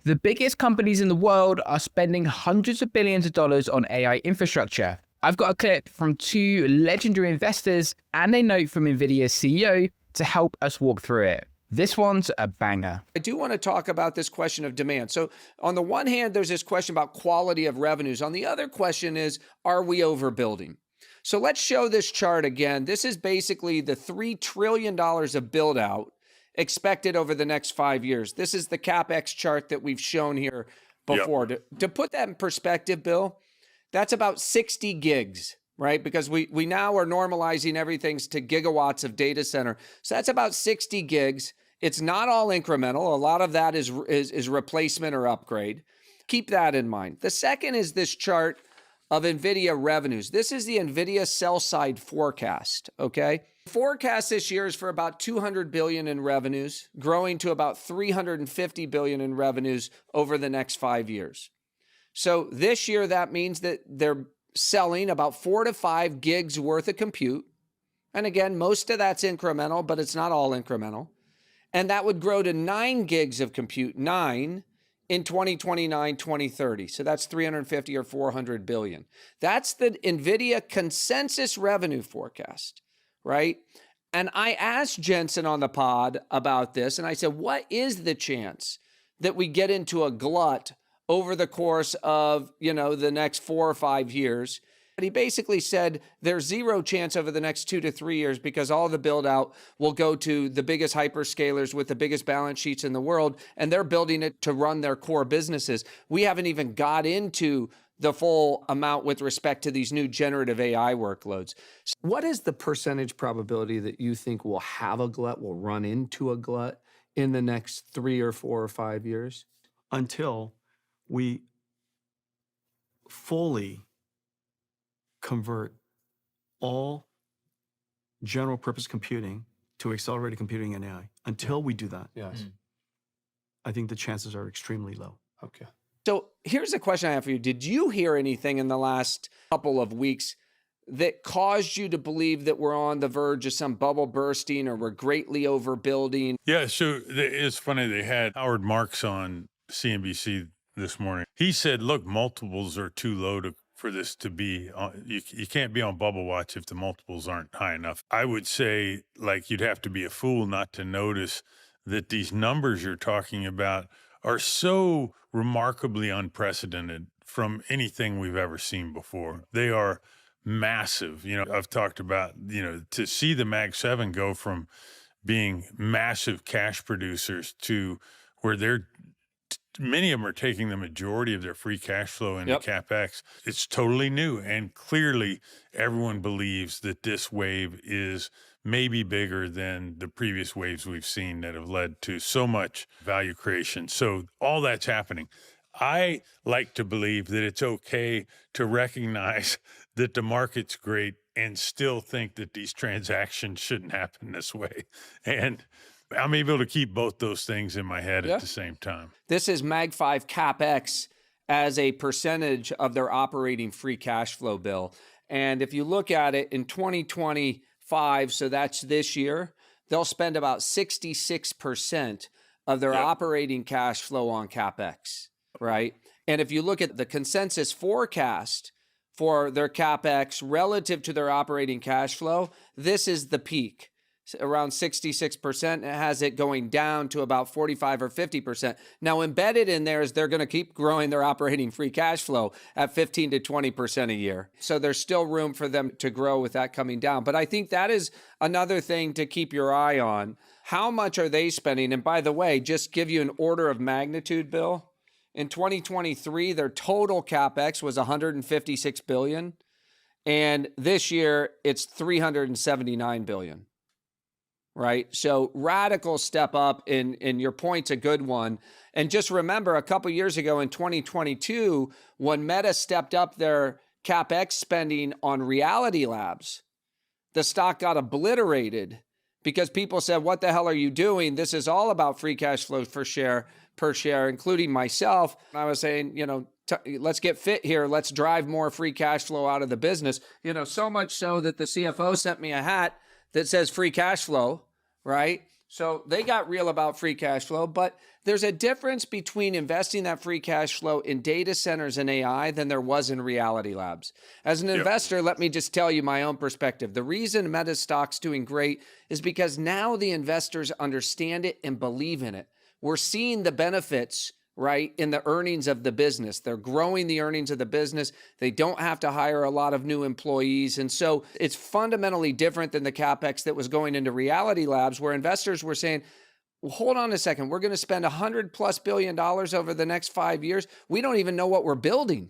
The biggest companies in the world are spending hundreds of billions of dollars on AI infrastructure. I've got a clip from two legendary investors and a note from NVIDIA's CEO to help us walk through it. This one's a banger. I do want to talk about this question of demand. So on the one hand, there's this question about quality of revenues. On the other question is, are we overbuilding? So let's show this chart again. This is basically the $3 trillion of build out expected over the next 5 years. This is the Capex chart that we've shown here before. Yep. To put that in perspective, Bill, that's about 60 gigs, right? Because we now are normalizing everything to gigawatts of data center. So that's about 60 gigs. It's not all incremental. A lot of that is replacement or upgrade. Keep that in mind. The second is this chart of NVIDIA revenues. This is the NVIDIA sell side forecast, okay? Forecast this year is for about $200 billion in revenues, growing to about $350 billion in revenues over the next 5 years. So this year, that means that they're selling about 4 to 5 gigs worth of compute. And again, most of that's incremental, but it's not all incremental. And that would grow to 9 gigs of compute, 9, in 2029, 2030. So that's 350 or 400 billion. That's the NVIDIA consensus revenue forecast, right? And I asked Jensen on the pod about this, and I said, what is the chance that we get into a glut over the course of, the next 4 or 5 years? And he basically said there's zero chance over the next 2 to 3 years because all the build out will go to the biggest hyperscalers with the biggest balance sheets in the world, and they're building it to run their core businesses. We haven't even got into the full amount with respect to these new generative AI workloads. What is the percentage probability that you think we'll have a glut, will run into a glut in the next 3 or 4 or 5 years? Until we fully convert all general purpose computing to accelerated computing and AI. Until we do that, yes, I think the chances are extremely low. Okay. So here's a question I have for you. Did you hear anything in the last couple of weeks that caused you to believe that we're on the verge of some bubble bursting or we're greatly overbuilding? Yeah, so it's funny. They had Howard Marks on CNBC this morning. He said, look, multiples are too low for this to be, you can't be on bubble watch if the multiples aren't high enough. I would say, you'd have to be a fool not to notice that these numbers you're talking about are so remarkably unprecedented from anything we've ever seen before. They are massive. I've talked about, to see the Mag 7 go from being massive cash producers to where many of them are taking the majority of their free cash flow into Capex. It's totally new. And clearly everyone believes that this wave is maybe bigger than the previous waves we've seen that have led to so much value creation. So all that's happening. I like to believe that it's okay to recognize that the market's great and still think that these transactions shouldn't happen this way. And I'm able to keep both those things in my head at the same time. This is Mag 5 Capex as a percentage of their operating free cash flow, Bill. And if you look at it in 2025, so that's this year, they'll spend about 66% of their operating cash flow on Capex, right? And if you look at the consensus forecast for their Capex relative to their operating cash flow, this is the peak. Around 66%. It has it going down to about 45 or 50%. Now, embedded in there is they're going to keep growing their operating free cash flow at 15 to 20% a year. So there's still room for them to grow with that coming down. But I think that is another thing to keep your eye on. How much are they spending? And by the way, just give you an order of magnitude, Bill. In 2023, their total Capex was $156 billion. And this year, it's $379 billion. Right? So radical step up in your point's a good one. And just remember a couple years ago in 2022, when Meta stepped up their Capex spending on Reality Labs, the stock got obliterated because people said, what the hell are you doing? This is all about free cash flow per share, including myself. And I was saying, let's get fit here. Let's drive more free cash flow out of the business. So much so that the CFO sent me a hat that says free cash flow, right? So they got real about free cash flow, but there's a difference between investing that free cash flow in data centers and AI than there was in Reality Labs. As an investor, let me just tell you my own perspective. The reason Meta stock's doing great is because now the investors understand it and believe in it. We're seeing the benefits, right, in the earnings of the business. They're growing the earnings of the business. They don't have to hire a lot of new employees. And so it's fundamentally different than the Capex that was going into Reality Labs, where investors were saying, well, hold on a second, we're going to spend $100+ billion over the next 5 years. We don't even know what we're building,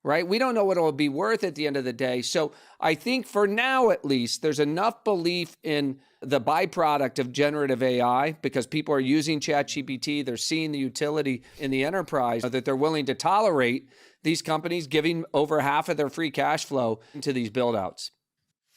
right? We don't know what it'll be worth at the end of the day. So I think for now, at least, there's enough belief in the byproduct of generative AI because people are using ChatGPT. They're seeing the utility in the enterprise that they're willing to tolerate these companies giving over half of their free cash flow into these build-outs.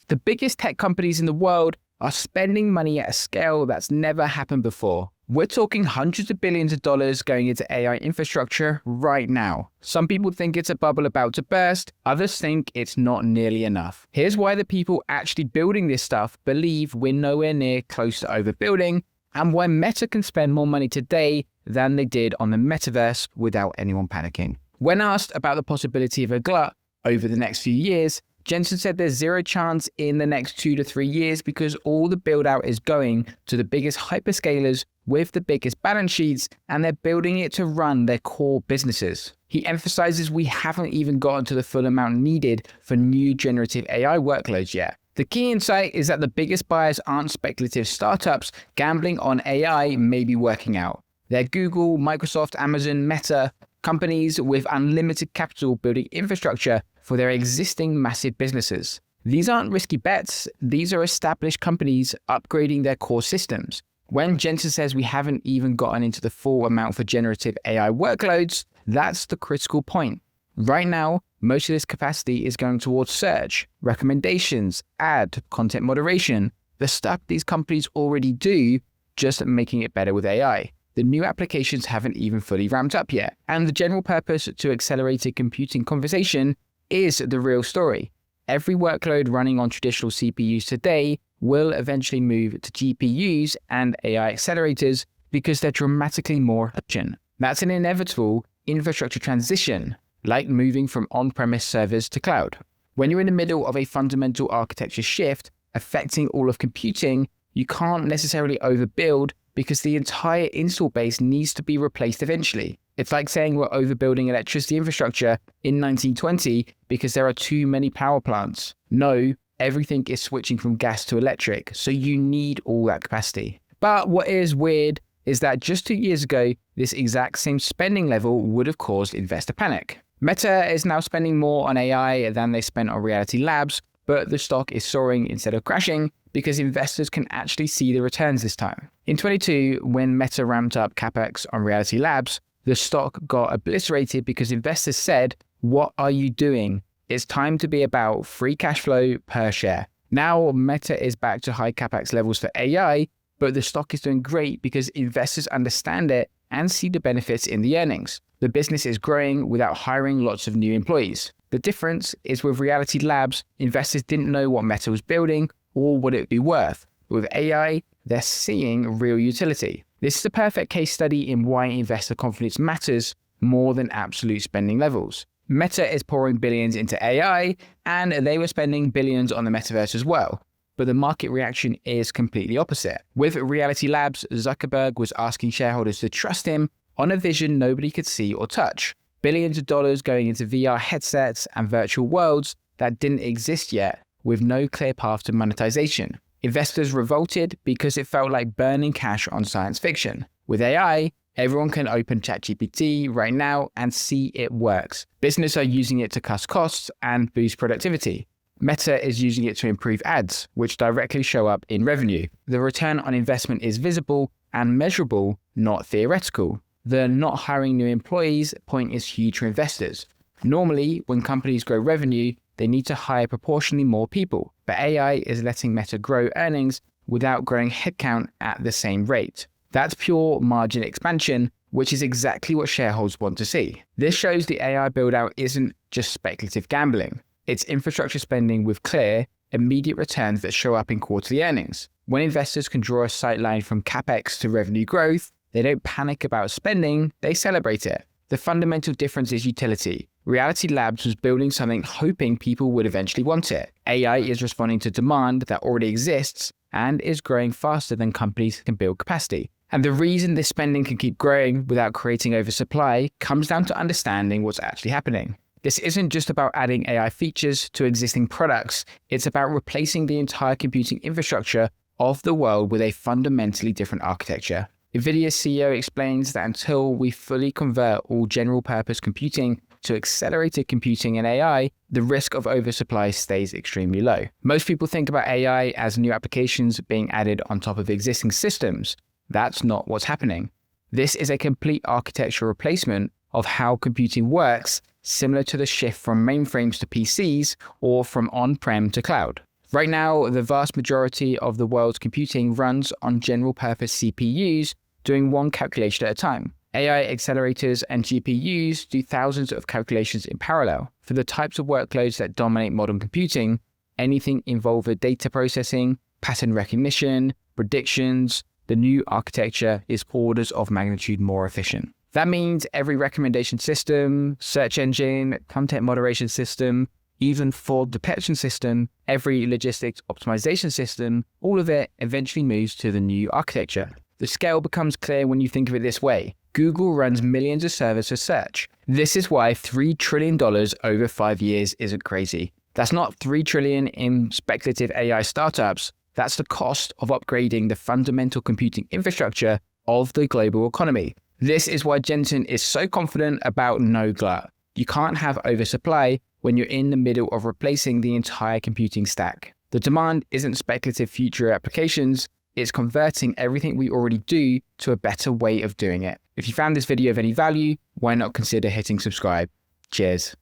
The biggest tech companies in the world are spending money at a scale that's never happened before. We're talking hundreds of billions of dollars going into AI infrastructure right now. Some people think it's a bubble about to burst, others think it's not nearly enough. Here's why the people actually building this stuff believe we're nowhere near close to overbuilding, and why Meta can spend more money today than they did on the metaverse without anyone panicking. When asked about the possibility of a glut over the next few years, Jensen said there's zero chance in the next 2 to 3 years because all the build out is going to the biggest hyperscalers with the biggest balance sheets, and they're building it to run their core businesses. He emphasizes we haven't even gotten to the full amount needed for new generative AI workloads yet. The key insight is that the biggest buyers aren't speculative startups gambling on AI maybe working out. They're Google, Microsoft, Amazon, Meta, companies with unlimited capital building infrastructure for their existing massive businesses. These aren't risky bets, these are established companies upgrading their core systems. When Jensen says we haven't even gotten into the full amount for generative AI workloads, that's the critical point. Right now, most of this capacity is going towards search, recommendations, ad, content moderation, the stuff these companies already do, just making it better with AI. The new applications haven't even fully ramped up yet, and the general purpose to accelerated computing conversation is the real story. Every workload running on traditional CPUs today will eventually move to GPUs and AI accelerators because they're dramatically more efficient. That's an inevitable infrastructure transition, like moving from on-premise servers to cloud. When you're in the middle of a fundamental architecture shift affecting all of computing, you can't necessarily overbuild because the entire install base needs to be replaced eventually. It's like saying we're overbuilding electricity infrastructure in 1920 because there are too many power plants. No, everything is switching from gas to electric, so you need all that capacity. But what is weird is that just 2 years ago, this exact same spending level would have caused investor panic. Meta is now spending more on AI than they spent on Reality Labs, but the stock is soaring instead of crashing because investors can actually see the returns this time. In 2022, when Meta ramped up Capex on Reality Labs, the stock got obliterated because investors said, "What are you doing? It's time to be about free cash flow per share." Now Meta is back to high Capex levels for AI, but the stock is doing great because investors understand it and see the benefits in the earnings. The business is growing without hiring lots of new employees. The difference is with Reality Labs, investors didn't know what Meta was building or what it would be worth. But with AI, they're seeing real utility. This is the perfect case study in why investor confidence matters more than absolute spending levels. Meta is pouring billions into AI, and they were spending billions on the metaverse as well. But the market reaction is completely opposite. With Reality Labs, Zuckerberg was asking shareholders to trust him on a vision nobody could see or touch. Billions of dollars going into VR headsets and virtual worlds that didn't exist yet, with no clear path to monetization. Investors revolted because it felt like burning cash on science fiction. With AI, everyone can open ChatGPT right now and see it works. Businesses are using it to cut costs and boost productivity. Meta is using it to improve ads, which directly show up in revenue. The return on investment is visible and measurable, not theoretical. The not hiring new employees point is huge for investors. Normally, when companies grow revenue, they need to hire proportionally more people, but AI is letting Meta grow earnings without growing headcount at the same rate. That's pure margin expansion, which is exactly what shareholders want to see. This shows the AI build-out isn't just speculative gambling. It's infrastructure spending with clear, immediate returns that show up in quarterly earnings. When investors can draw a sight line from Capex to revenue growth, they don't panic about spending, they celebrate it. The fundamental difference is utility. Reality Labs was building something hoping people would eventually want it. AI is responding to demand that already exists and is growing faster than companies can build capacity. And the reason this spending can keep growing without creating oversupply comes down to understanding what's actually happening. This isn't just about adding AI features to existing products, it's about replacing the entire computing infrastructure of the world with a fundamentally different architecture. NVIDIA's CEO explains that until we fully convert all general-purpose computing to accelerated computing and AI, the risk of oversupply stays extremely low. Most people think about AI as new applications being added on top of existing systems. That's not what's happening. This is a complete architectural replacement of how computing works, similar to the shift from mainframes to PCs or from on-prem to cloud. Right now, the vast majority of the world's computing runs on general-purpose CPUs, doing one calculation at a time. AI accelerators and GPUs do thousands of calculations in parallel. For the types of workloads that dominate modern computing, anything involving data processing, pattern recognition, predictions, the new architecture is orders of magnitude more efficient. That means every recommendation system, search engine, content moderation system, even fraud detection system, every logistics optimization system, all of it eventually moves to the new architecture. The scale becomes clear when you think of it this way. Google runs millions of servers for search. This is why $3 trillion over 5 years isn't crazy. That's not $3 trillion in speculative AI startups. That's the cost of upgrading the fundamental computing infrastructure of the global economy. This is why Jensen is so confident about no glut. You can't have oversupply when you're in the middle of replacing the entire computing stack. The demand isn't speculative future applications, it's converting everything we already do to a better way of doing it. If you found this video of any value, why not consider hitting subscribe? Cheers.